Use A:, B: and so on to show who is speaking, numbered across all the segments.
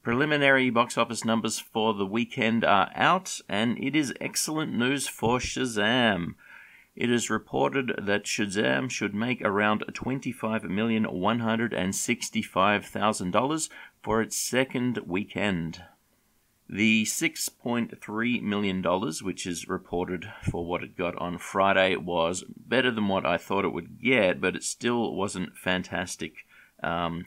A: Preliminary box office numbers for the weekend are out, and it is excellent news for Shazam. It is reported that Shazam should make around $25,165,000 for its second weekend. The $6.3 million, which is reported for what it got on Friday, was better than what I thought it would get, but it still wasn't fantastic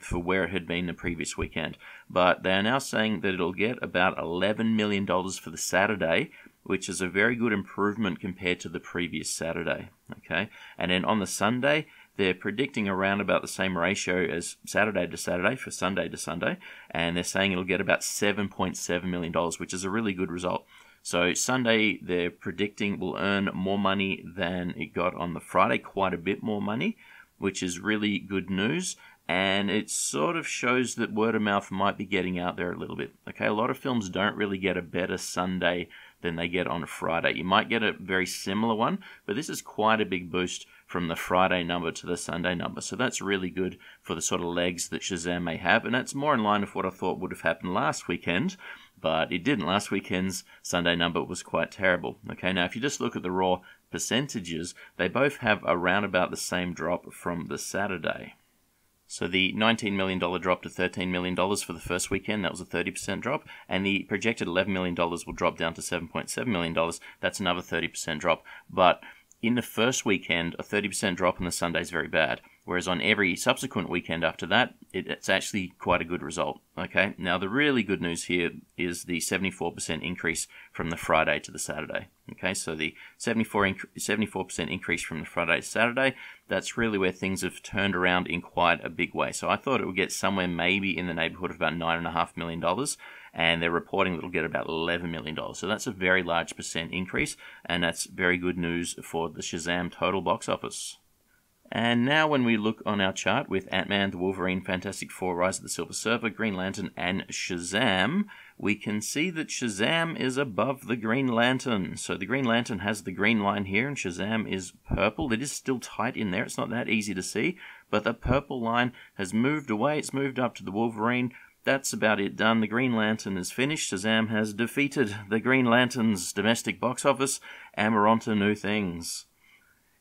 A: for where it had been the previous weekend. But they are now saying that it'll get about $11 million for the Saturday, which is a very good improvement compared to the previous Saturday. Okay, and then on the Sunday, they're predicting around about the same ratio as Saturday to Saturday for Sunday to Sunday, and they're saying it'll get about $7.7 million, which is a really good result. So Sunday, they're predicting will earn more money than it got on the Friday, quite a bit more money, which is really good news. And it sort of shows that word of mouth might be getting out there a little bit. Okay, a lot of films don't really get a better Sunday than they get on a Friday. You might get a very similar one, but this is quite a big boost from the Friday number to the Sunday number. So that's really good for the sort of legs that Shazam may have, and that's more in line with what I thought would have happened last weekend, but it didn't. Last weekend's Sunday number was quite terrible. Okay, now if you just look at the raw percentages, they both have around about the same drop from the Saturday. So the $19 million drop to $13 million for the first weekend, that was a 30% drop, and the projected $11 million will drop down to $7.7 million. That's another 30% drop. But in the first weekend, a 30% drop on the Sunday is very bad, whereas on every subsequent weekend after that, it's actually quite a good result. Okay, now the really good news here is the 74% increase from the Friday to the Saturday. Okay, so the 74% increase from the Friday to Saturday, that's really where things have turned around in quite a big way. So I thought it would get somewhere maybe in the neighborhood of about $9.5 million, and they're reporting that it'll get about $11 million. So that's a very large percent increase, and that's very good news for the Shazam total box office. And now when we look on our chart with Ant-Man, the Wolverine, Fantastic Four, Rise of the Silver Surfer, Green Lantern, and Shazam, we can see that Shazam is above the Green Lantern. So the Green Lantern has the green line here, and Shazam is purple. It is still tight in there. It's not that easy to see, but the purple line has moved away. It's moved up to the Wolverine. That's about it done. The Green Lantern is finished. Shazam has defeated the Green Lantern's domestic box office, and we're on to new things.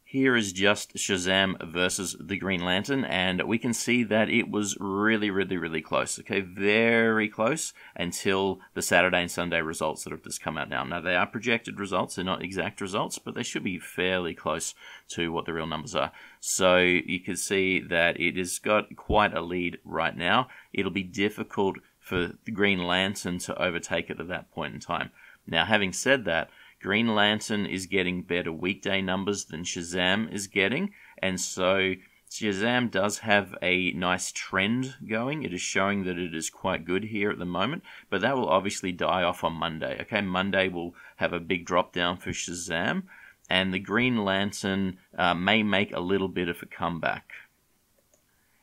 A: Here is just Shazam versus the Green Lantern, and we can see that it was really close, okay? Very close until the Saturday and Sunday results that have just come out now. Now, they are projected results, they're not exact results, but they should be fairly close to what the real numbers are. So you can see that it has got quite a lead right now. It'll be difficult for the Green Lantern to overtake it at that point in time. Now, having said that, Green Lantern is getting better weekday numbers than Shazam is getting, and so Shazam does have a nice trend going. It is showing that it is quite good here at the moment, but that will obviously die off on Monday. Okay, Monday will have a big drop down for Shazam, and the Green Lantern may make a little bit of a comeback.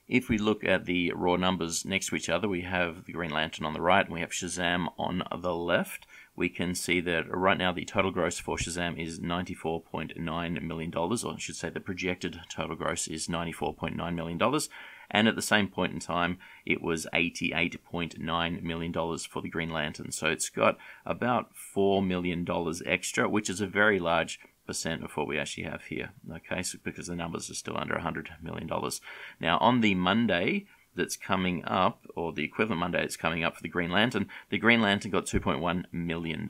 A: If we look at the raw numbers next to each other, we have the Green Lantern on the right and we have Shazam on the left. We can see that right now the total gross for Shazam is $94.9 million, or I should say the projected total gross is $94.9 million. And at the same point in time, it was $88.9 million for the Green Lantern. So it's got about $4 million extra, which is a very large percent of what we actually have here. Okay, so because the numbers are still under $100 million. Now, on the Monday that's coming up, or the equivalent Monday that's coming up for the Green Lantern got $2.1 million.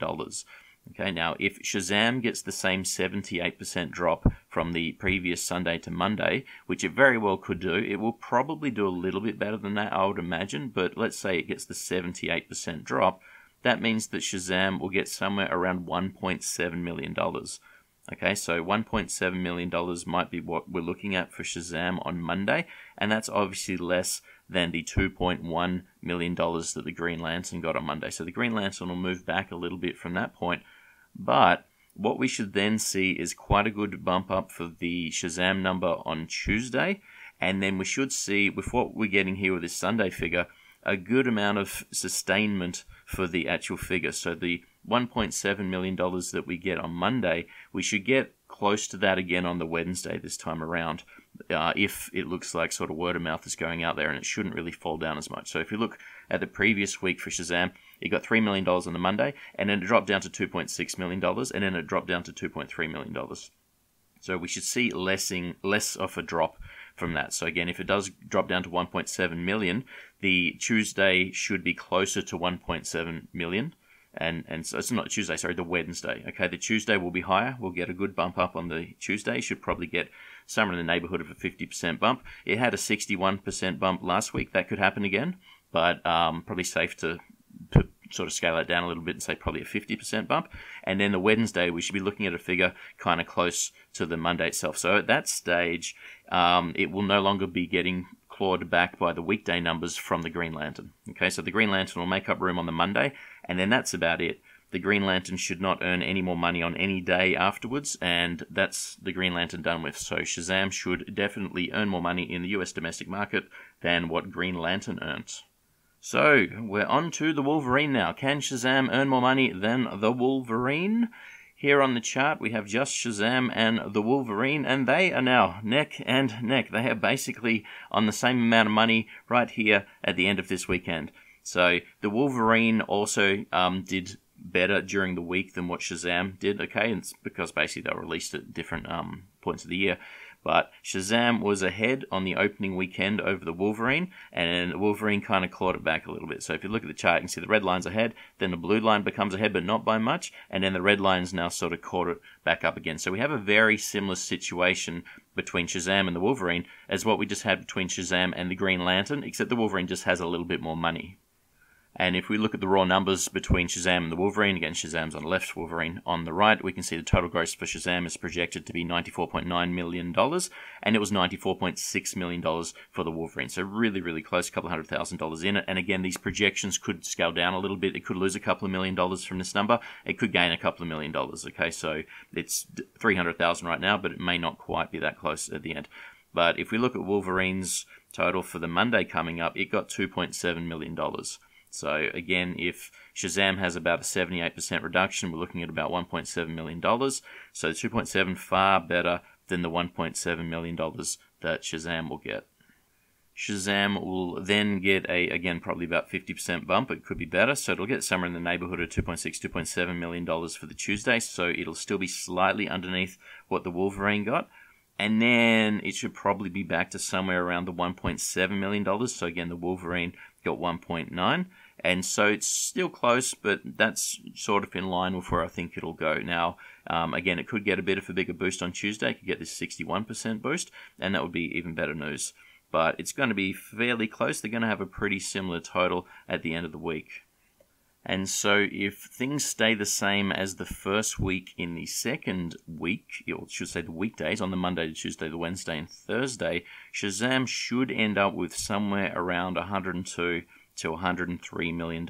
A: Okay, now if Shazam gets the same 78% drop from the previous Sunday to Monday, which it very well could do, it will probably do a little bit better than that, I would imagine, but let's say it gets the 78% drop, that means that Shazam will get somewhere around $1.7 million. Okay, so $1.7 million might be what we're looking at for Shazam on Monday, and that's obviously less than the $2.1 million that the Green Lantern got on Monday. So the Green Lantern will move back a little bit from that point, but what we should then see is quite a good bump up for the Shazam number on Tuesday, and then we should see, with what we're getting here with this Sunday figure, a good amount of sustainment for the actual figure. So the $1.7 million that we get on Monday, we should get close to that again on the Wednesday this time around, if it looks like sort of word of mouth is going out there, and it shouldn't really fall down as much. So if you look at the previous week for Shazam, it got $3 million on the Monday, and then it dropped down to $2.6 million, and then it dropped down to $2.3 million. So we should see less of a drop from that. So again, if it does drop down to 1.7 million, the Tuesday should be closer to 1.7 million. And so it's not Tuesday, sorry, the Wednesday. Okay, the Tuesday will be higher. We'll get a good bump up on the Tuesday. Should probably get somewhere in the neighborhood of a 50% bump. It had a 61% bump last week. That could happen again, but probably safe to sort of scale that down a little bit and say probably a 50% bump. And then the Wednesday, we should be looking at a figure kind of close to the Monday itself. So at that stage, it will no longer be getting clawed back by the weekday numbers from the Green Lantern. Okay, so the Green Lantern will make up room on the Monday, and then that's about it. The Green Lantern should not earn any more money on any day afterwards, and that's the Green Lantern done with. So Shazam should definitely earn more money in the US domestic market than what Green Lantern earns. So, we're on to the Wolverine now. Can Shazam earn more money than the Wolverine? Here on the chart, we have just Shazam and the Wolverine, and they are now neck and neck. They are basically on the same amount of money right here at the end of this weekend. So, the Wolverine also did better during the week than what Shazam did, okay? And it's because basically they were released at different points of the year. But Shazam was ahead on the opening weekend over the Wolverine, and the Wolverine kind of clawed it back a little bit. So if you look at the chart, you can see the red line's ahead, then the blue line becomes ahead, but not by much, and then the red line's now sort of caught it back up again. So we have a very similar situation between Shazam and the Wolverine as what we just had between Shazam and the Green Lantern, except the Wolverine just has a little bit more money. And if we look at the raw numbers between Shazam and the Wolverine, again, Shazam's on the left, Wolverine on the right, we can see the total gross for Shazam is projected to be $94.9 million, and it was $94.6 million for the Wolverine. So really, really close, a couple $100,000 in it. And again, these projections could scale down a little bit. It could lose a couple of $1 million from this number. It could gain a couple of $1 million, okay? So it's $300,000 right now, but it may not quite be that close at the end. But if we look at Wolverine's total for the Monday coming up, it got $2.7 million. So again, if Shazam has about a 78% reduction, we're looking at about $1.7 million. So 2.7 far better than the $1.7 million that Shazam will get. Shazam will then get again, probably about 50% bump. It could be better. So it'll get somewhere in the neighborhood of $2.6, $2.7 million for the Tuesday. So it'll still be slightly underneath what the Wolverine got. And then it should probably be back to somewhere around the $1.7 million. So again, the Wolverine got 1.9. And so it's still close, but that's sort of in line with where I think it'll go. Now, again, it could get a bit of a bigger boost on Tuesday. It could get this 61% boost, and that would be even better news. But it's going to be fairly close. They're going to have a pretty similar total at the end of the week. And so if things stay the same as the first week in the second week, or should say the weekdays, on the Monday, the Tuesday, the Wednesday, and Thursday, Shazam should end up with somewhere around $102 to $103 million.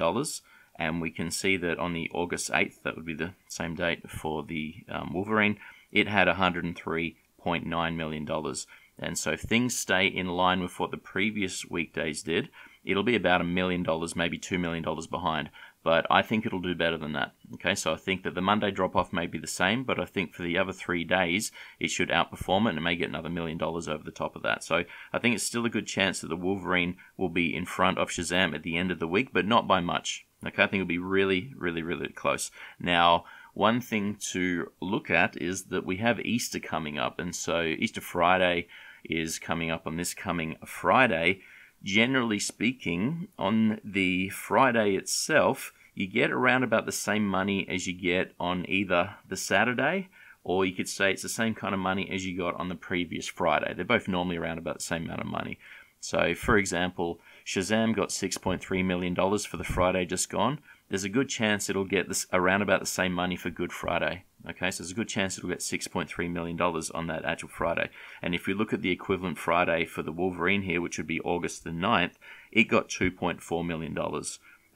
A: And we can see that on the August 8th, that would be the same date for the Wolverine, it had $103.9 million. And so if things stay in line with what the previous weekdays did, it'll be about $1 million, maybe $2 million behind. But I think it'll do better than that. Okay, so I think that the Monday drop-off may be the same, but I think for the other 3 days, it should outperform it, and it may get another $1 million over the top of that. So I think it's still a good chance that the Wolverine will be in front of Shazam at the end of the week, but not by much. Okay, I think it'll be really, really, really close. Now, one thing to look at is that we have Easter coming up, and so Easter Friday is coming up on this coming Friday. Generally speaking, on the Friday itself, you get around about the same money as you get on either the Saturday, or you could say it's the same kind of money as you got on the previous Friday. They're both normally around about the same amount of money. So, for example, Shazam got $6.3 million for the Friday just gone. There's a good chance it'll get this around about the same money for Good Friday. Okay, so there's a good chance it'll get $6.3 million on that actual Friday. And if we look at the equivalent Friday for the Wolverine here, which would be August the 9th, it got $2.4 million.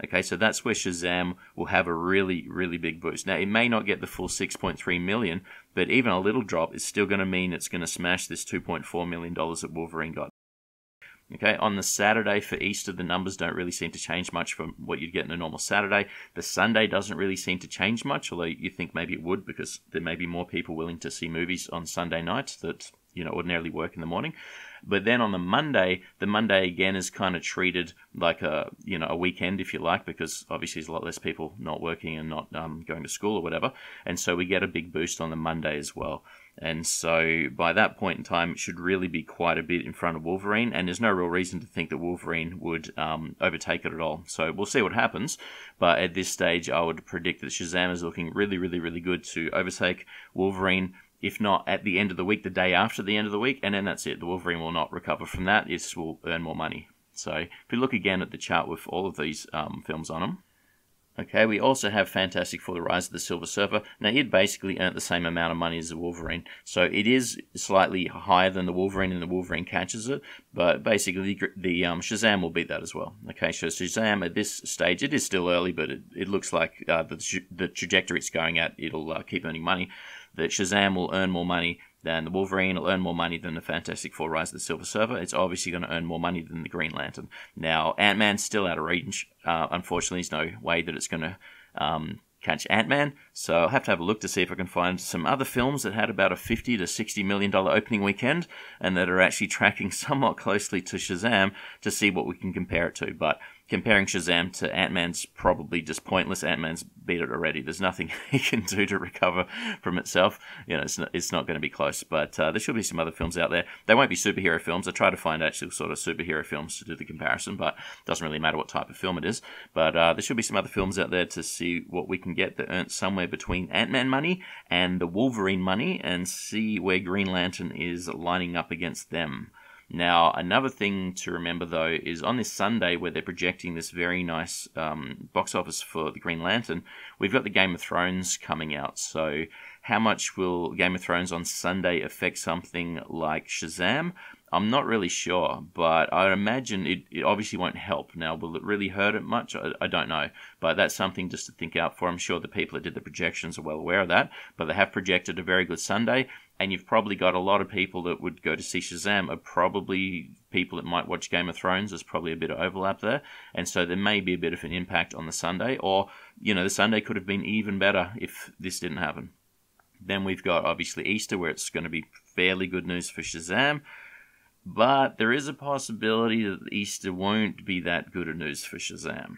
A: Okay, so that's where Shazam will have a really, really big boost. Now, it may not get the full $6.3 million, but even a little drop is still going to mean it's going to smash this $2.4 million that Wolverine got. Okay, on the Saturday for Easter, the numbers don't really seem to change much from what you'd get in a normal Saturday. The Sunday doesn't really seem to change much, although you think maybe it would, because there may be more people willing to see movies on Sunday night that ordinarily work in the morning. But then on the Monday again is kind of treated like a weekend, if you like, because obviously there's a lot less people not working and not going to school or whatever. And so we get a big boost on the Monday as well. And so by that point in time, it should really be quite a bit in front of Wolverine. And there's no real reason to think that Wolverine would overtake it at all. So we'll see what happens. But at this stage, I would predict that Shazam is looking really, really, really good to overtake Wolverine. If not at the end of the week, the day after the end of the week, and then that's it. The Wolverine will not recover from that. It will earn more money. So if we look again at the chart with all of these films on them. Okay, we also have Fantastic Four: The Rise of the Silver Surfer. Now, it basically earned the same amount of money as the Wolverine. So it is slightly higher than the Wolverine, and the Wolverine catches it. But basically, the Shazam will beat that as well. Okay, so Shazam at this stage, it is still early, but it looks like the trajectory it's going at, it'll keep earning money. That Shazam will earn more money than the Wolverine, will earn more money than the Fantastic Four: Rise of the Silver Surfer. It's obviously going to earn more money than the Green Lantern. Now, Ant-Man's still out of range. Unfortunately, there's no way that it's going to catch Ant-Man, so I'll have to have a look to see if I can find some other films that had about a $50 to $60 million opening weekend and that are actually tracking somewhat closely to Shazam to see what we can compare it to. But comparing Shazam to Ant-Man's probably just pointless. Ant-Man's beat it already. There's nothing he can do to recover from itself. It's not going to be close. But there should be some other films out there. They won't be superhero films. I try to find actual sort of superhero films to do the comparison, but it doesn't really matter what type of film it is. But there should be some other films out there to see what we can get that earn somewhere between Ant-Man money and the Wolverine money, and see where Green Lantern is lining up against them. Now, another thing to remember, though, is on this Sunday where they're projecting this very nice box office for the Green Lantern, we've got the Game of Thrones coming out. So how much will Game of Thrones on Sunday affect something like Shazam? I'm not really sure, but I imagine it obviously won't help. Now, will it really hurt it much? I don't know, but that's something just to think out for. I'm sure the people that did the projections are well aware of that, but they have projected a very good Sunday, and you've probably got a lot of people that would go to see Shazam are probably people that might watch Game of Thrones. There's probably a bit of overlap there, and so there may be a bit of an impact on the Sunday, or, the Sunday could have been even better if this didn't happen. Then we've got, obviously, Easter, where it's going to be fairly good news for Shazam. But there is a possibility that Easter won't be that good of news for Shazam.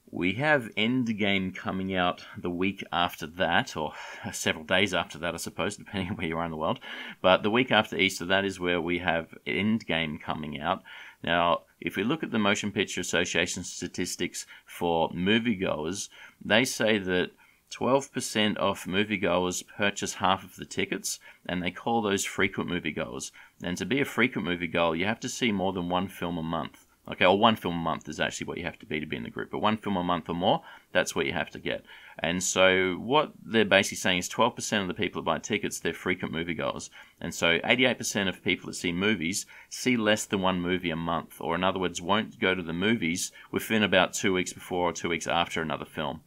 A: We have Endgame coming out the week after that, or several days after that, I suppose, depending on where you are in the world. But the week after Easter, that is where we have Endgame coming out. Now, if we look at the Motion Picture Association statistics for moviegoers, they say that 12% of moviegoers purchase half of the tickets, and they call those frequent moviegoers. And to be a frequent moviegoer, you have to see more than one film a month. Okay, or one film a month is actually what you have to be in the group. But one film a month or more, that's what you have to get. And so what they're basically saying is 12% of the people that buy tickets, they're frequent moviegoers. And so 88% of people that see movies see less than one movie a month. Or in other words, won't go to the movies within about 2 weeks before or 2 weeks after another film.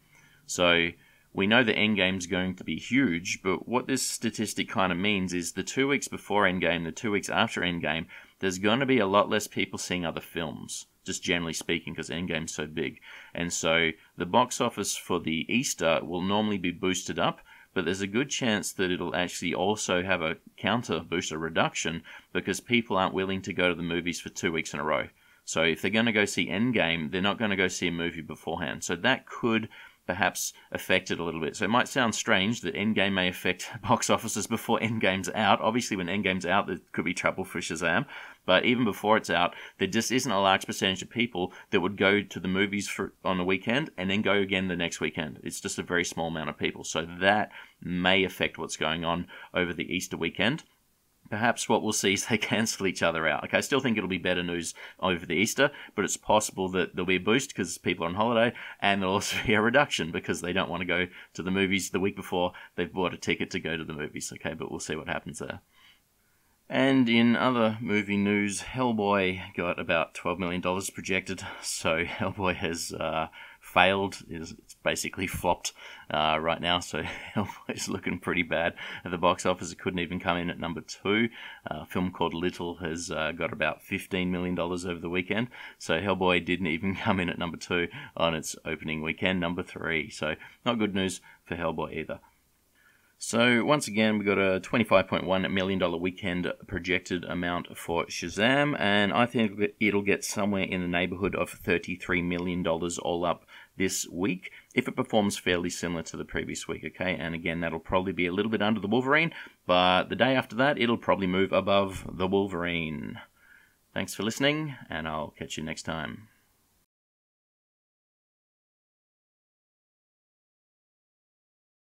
A: So we know that Endgame's going to be huge, but what this statistic kind of means is the 2 weeks before Endgame, the 2 weeks after Endgame, there's going to be a lot less people seeing other films, just generally speaking, because Endgame's so big. And so the box office for the Easter will normally be boosted up, but there's a good chance that it'll actually also have a counter boost, a reduction, because people aren't willing to go to the movies for 2 weeks in a row. So if they're going to go see Endgame, they're not going to go see a movie beforehand. So that could perhaps affected a little bit. So it might sound strange that Endgame may affect box offices before Endgame's out. Obviously, when Endgame's out, there could be trouble for Shazam. But even before it's out, there just isn't a large percentage of people that would go to the movies on the weekend and then go again the next weekend. It's just a very small amount of people. So that may affect what's going on over the Easter weekend. Perhaps what we'll see is they cancel each other out. Okay, I still think it'll be better news over the Easter, but it's possible that there'll be a boost because people are on holiday, and there'll also be a reduction because they don't want to go to the movies the week before they've bought a ticket to go to the movies. Okay, but we'll see what happens there. And in other movie news, Hellboy got about $12 million projected, so Hellboy has failed. It's basically flopped right now, so Hellboy's looking pretty bad at the box office. It couldn't even come in at number 2. A film called Little has got about $15 million over the weekend, so Hellboy didn't even come in at number 2 on its opening weekend, number 3. So not good news for Hellboy either. So once again, we got a $25.1 million weekend projected amount for Shazam, and I think it'll get somewhere in the neighborhood of $33 million all up this week, if it performs fairly similar to the previous week, okay? And again, that'll probably be a little bit under the Wolverine, but the day after that, it'll probably move above the Wolverine. Thanks for listening, and I'll catch you next time.